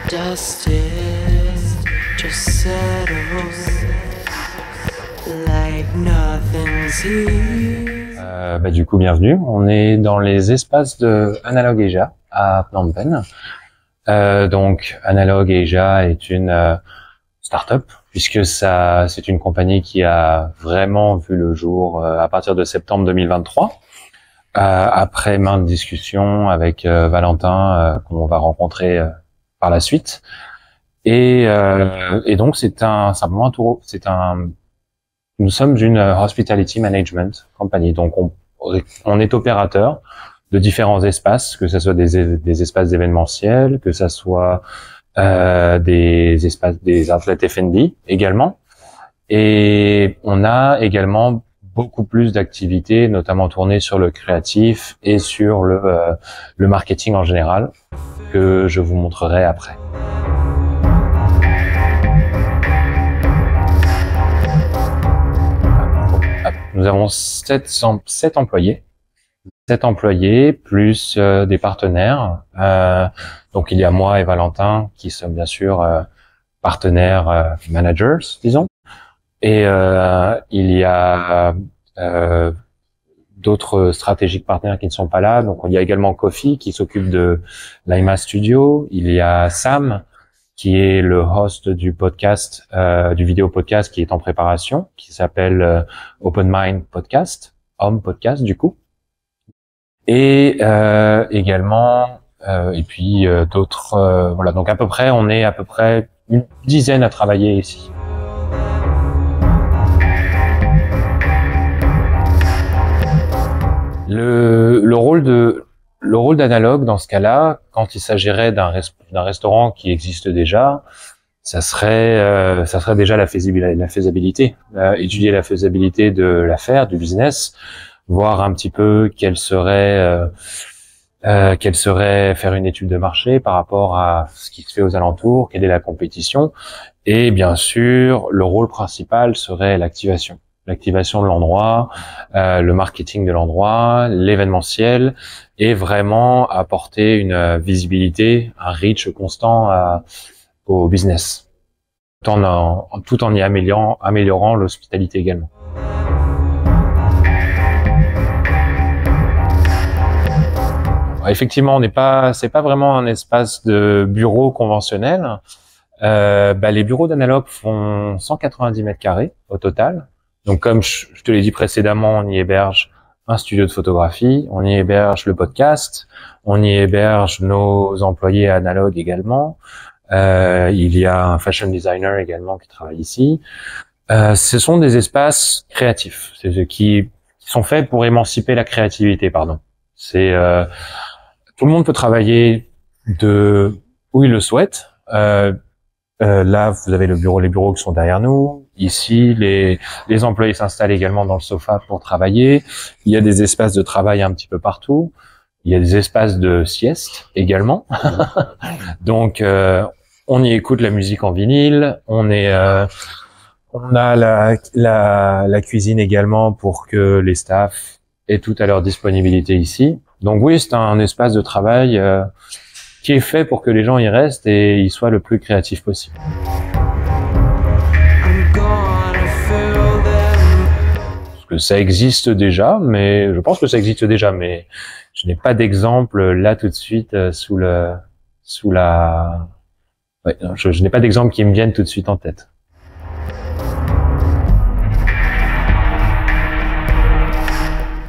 Dusted, just settles like nothing's here. Du coup, bienvenue. On est dans les espaces de Analog Asia à Phnom Penh. Donc, Analog Asia est une start-up puisque c'est une compagnie qui a vraiment vu le jour à partir de septembre 2023. Après maintes discussions avec Valentin qu'on va rencontrer par la suite. Et donc nous sommes une hospitality management company. Donc on est opérateur de différents espaces, que ce soit des espaces d'événementiel, que ce soit des outlets F&B également. Et on a également beaucoup plus d'activités, notamment tournées sur le créatif et sur le marketing en général, que je vous montrerai après. Nous avons 7 employés. 7 employés plus des partenaires. Donc il y a moi et Valentin qui sommes bien sûr partenaires managers, disons. Et il y a d'autres stratégiques partenaires qui ne sont pas là. Donc il y a également Kofi qui s'occupe de Laima Studio. Il y a Sam qui est le host du podcast, du vidéo podcast qui est en préparation, qui s'appelle Open Mind Podcast, Home Podcast du coup. Et également et puis d'autres voilà. Donc on est à peu près une dizaine à travailler ici. Le rôle d'Analog dans ce cas-là, quand il s'agirait d'un restaurant qui existe déjà, ça serait déjà la faisabilité, étudier la faisabilité de l'affaire, du business, voir un petit peu quelle serait faire une étude de marché par rapport à ce qui se fait aux alentours, quelle est la compétition, et bien sûr le rôle principal serait l'activation de l'endroit, le marketing de l'endroit, l'événementiel, et vraiment apporter une visibilité, un reach constant au business, tout en y améliorant l'hospitalité également. Effectivement, c'est pas vraiment un espace de bureau conventionnel. Les bureaux d'Analog font 190 mètres carrés au total. Donc, comme je te l'ai dit précédemment, on y héberge un studio de photographie, on y héberge le podcast, on y héberge nos employés Analog également. Il y a un fashion designer également qui travaille ici. Ce sont des espaces créatifs, qui sont faits pour émanciper la créativité, pardon. Tout le monde peut travailler de où il le souhaite. Là, vous avez les bureaux qui sont derrière nous. Ici, les employés s'installent également dans le sofa pour travailler. Il y a des espaces de travail un petit peu partout. Il y a des espaces de sieste également. Donc, on y écoute la musique en vinyle. On a la cuisine également pour que les staffs aient tout à leur disponibilité ici. Donc oui, c'est un espace de travail qui est fait pour que les gens y restent et y soient le plus créatifs possible. Parce que ça existe déjà, mais je pense que ça existe déjà, mais je n'ai pas d'exemple là tout de suite je n'ai pas d'exemple qui me vienne tout de suite en tête.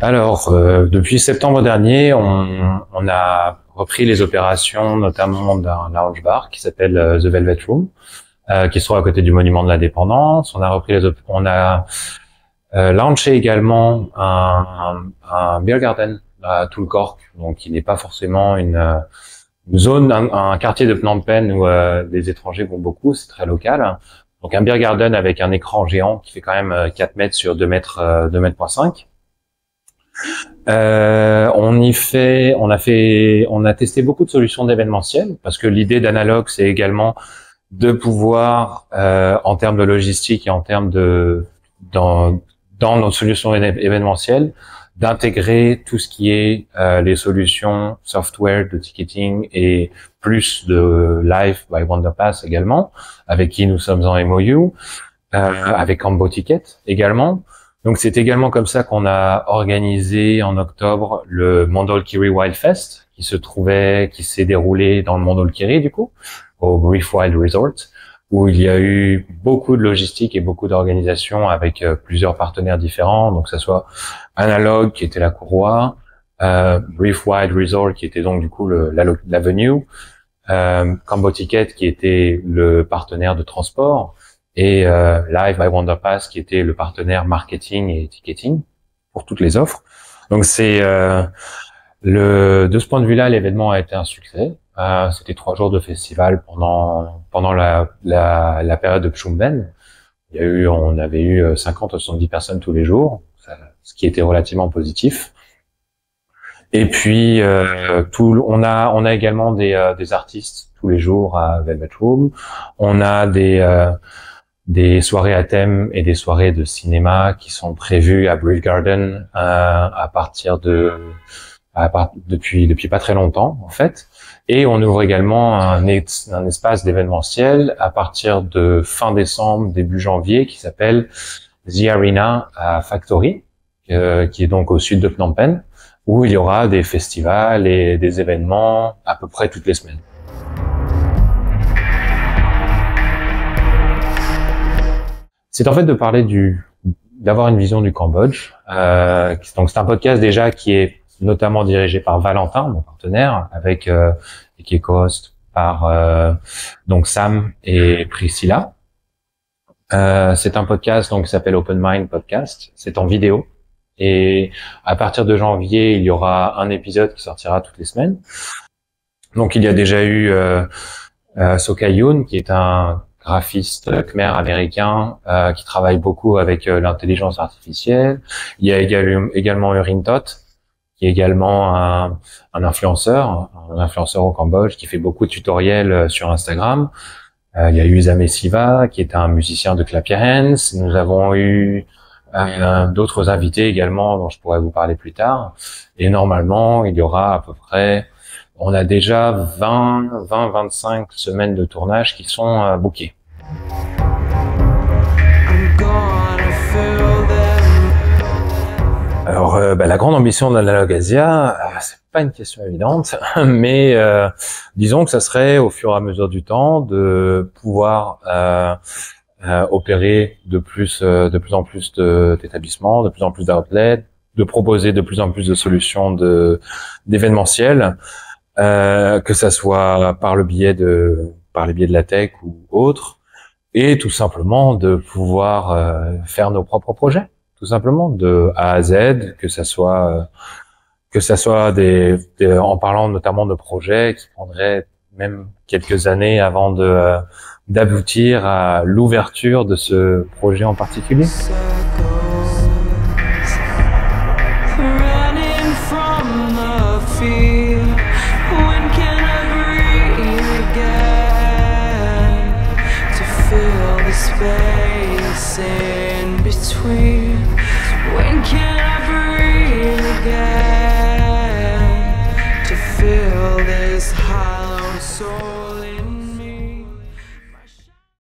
Alors, depuis septembre dernier, on a repris les opérations, notamment d'un lounge bar qui s'appelle The Velvet Room, qui se trouve à côté du Monument de l'Indépendance. On a launché également un beer garden à Tulkork, donc qui n'est pas forcément une zone, un quartier de Phnom Penh où les étrangers vont beaucoup, c'est très local. Donc un beer garden avec un écran géant qui fait quand même 4 mètres sur 2 mètres, 2,5 mètres. On a testé beaucoup de solutions d'événementiel parce que l'idée d'Analog, c'est également de pouvoir, en termes de logistique et en termes dans nos solutions événementielles, d'intégrer tout ce qui est les solutions software de ticketing et plus de Live by Wonderpass également, avec qui nous sommes en MOU, avec Combo Ticket également. Donc c'est également comme ça qu'on a organisé en octobre le Mondolkiri Wildfest qui s'est déroulé dans le Mondolkiri du coup, au Brief Wild Resort, où il y a eu beaucoup de logistique et beaucoup d'organisation avec plusieurs partenaires différents, donc que ce soit Analog qui était la courroie, Brief Wild Resort qui était donc du coup l'avenue, Combo Ticket qui était le partenaire de transport, et Live by Wonderpass qui était le partenaire marketing et ticketing pour toutes les offres. Donc c'est de ce point de vue-là, l'événement a été un succès. C'était 3 jours de festival pendant la période de Pchumben. On avait eu 50 à 70 personnes tous les jours, ce qui était relativement positif. Et puis on a également des artistes tous les jours à Velvet Room. On a des soirées à thème et des soirées de cinéma qui sont prévues à Brief Garden depuis pas très longtemps en fait. Et on ouvre également un espace d'événementiel à partir de fin décembre, début janvier, qui s'appelle The Arena à Factory, qui est donc au sud de Phnom Penh, où il y aura des festivals et des événements à peu près toutes les semaines. C'est en fait de parler d'avoir une vision du Cambodge. Donc c'est un podcast déjà qui est notamment dirigé par Valentin, mon partenaire, et qui est co-host par donc Sam et Priscilla. C'est un podcast donc qui s'appelle Open Mind Podcast. C'est en vidéo et à partir de janvier, il y aura un épisode qui sortira toutes les semaines. Donc il y a déjà eu Soka Yoon qui est un graphiste khmer américain qui travaille beaucoup avec l'intelligence artificielle. Il y a également Urin Tot, qui est également un influenceur au Cambodge, qui fait beaucoup de tutoriels sur Instagram. Il y a eu Usame Siva, qui est un musicien de Clap Your Hands. Nous avons eu d'autres invités également, dont je pourrais vous parler plus tard. Et normalement, il y aura à peu près, on a déjà 20-25 semaines de tournage qui sont bookées. Alors, la grande ambition d'Analog Asia, c'est pas une question évidente, mais disons que ça serait au fur et à mesure du temps de pouvoir opérer de plus en plus d'établissements, de plus en plus d'outlets, de proposer de plus en plus de solutions d'événementiel, que ça soit par le biais de la tech ou autre, et tout simplement de pouvoir faire nos propres projets. Tout simplement, de A à Z, que ça soit en parlant notamment de projets qui prendraient même quelques années avant d'aboutir à l'ouverture de ce projet en particulier.